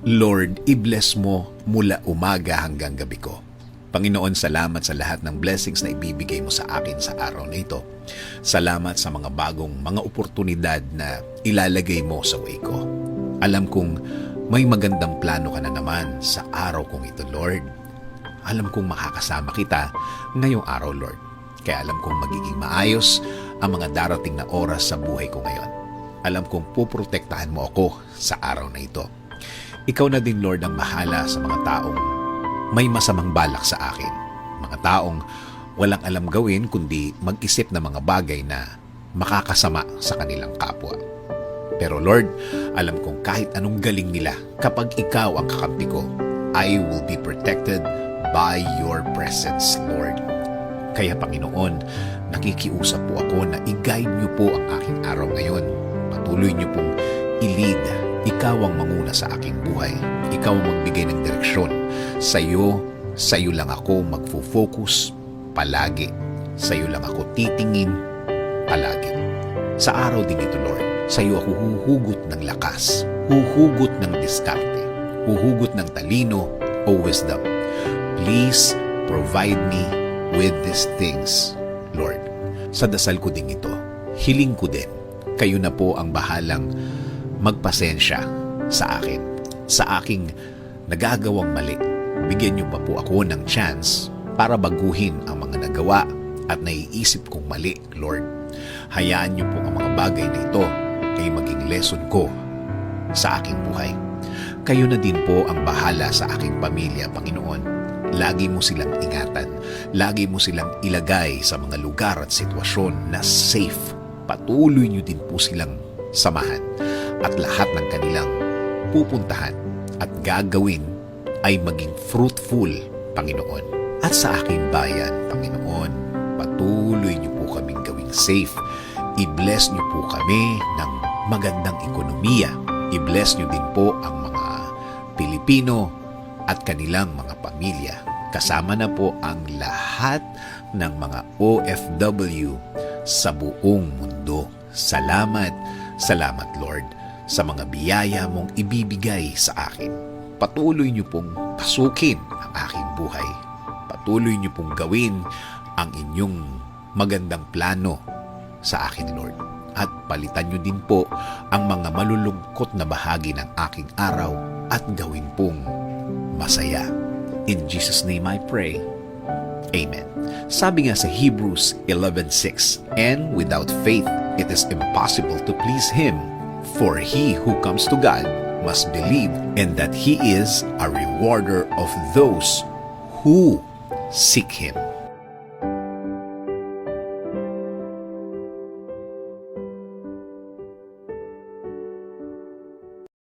Lord, i-bless mo mula umaga hanggang gabi ko. Panginoon, salamat sa lahat ng blessings na ibibigay mo sa akin sa araw na ito. Salamat sa mga bagong mga oportunidad na ilalagay mo sa way ko. Alam kong may magandang plano ka na naman sa araw kong ito, Lord. Alam kong makakasama kita ngayong araw, Lord. Kaya alam kong magiging maayos ang mga darating na oras sa buhay ko ngayon. Alam kong puprotektahan mo ako sa araw na ito. Ikaw na din, Lord, ang bahala sa mga taong may masamang balak sa akin. Mga taong walang alam gawin kundi mag-isip ng mga bagay na makakasama sa kanilang kapwa. Pero Lord, alam kong kahit anong galing nila, kapag ikaw ang kakampi ko, I will be protected by your presence, Lord. Kaya Panginoon, nakikiusap po ako na i-guide niyo po ang aking araw ngayon. Patuloy niyo pong i-lead. Ikaw ang manguna sa aking buhay. Ikaw ang magbigay ng direksyon. Sa'yo lang ako magfo-focus palagi. Sa'yo lang ako titingin palagi. Sa araw din ito, Lord, sa'yo ako huhugot ng lakas, huhugot ng diskarte, huhugot ng talino o wisdom. Please provide me with these things, Lord. Sa dasal ko din ito, hiling ko din, kayo na po ang bahalang magpasensya sa akin, sa aking nagagawang mali. Bigyan niyo pa po ako ng chance para baguhin ang mga nagawa at naiisip kong mali, Lord. Hayaan niyo po ang mga bagay na ito ay maging lesson ko sa aking buhay. Kayo na din po ang bahala sa aking pamilya, Panginoon. Lagi mo silang ingatan. Lagi mo silang ilagay sa mga lugar at sitwasyon na safe. Patuloy niyo din po silang samahan. At lahat ng kanilang pupuntahan at gagawin ay maging fruitful, Panginoon. At sa aking bayan, Panginoon, patuloy niyo po kaming gawing safe. I-bless niyo po kami ng magandang ekonomiya. I-bless niyo din po ang mga Pilipino at kanilang mga pamilya. Kasama na po ang lahat ng mga OFW sa buong mundo. Salamat, salamat Lord, sa mga biyaya mong ibibigay sa akin. Patuloy niyo pong pasukin ang aking buhay. Patuloy niyo pong gawin ang inyong magandang plano sa akin, Lord. At palitan niyo din po ang mga malulungkot na bahagi ng aking araw at gawin pong masaya. In Jesus' name I pray. Amen. Sabi nga sa Hebrews 11:6, and without faith it is impossible to please Him. For he who comes to God must believe and that He is a rewarder of those who seek Him.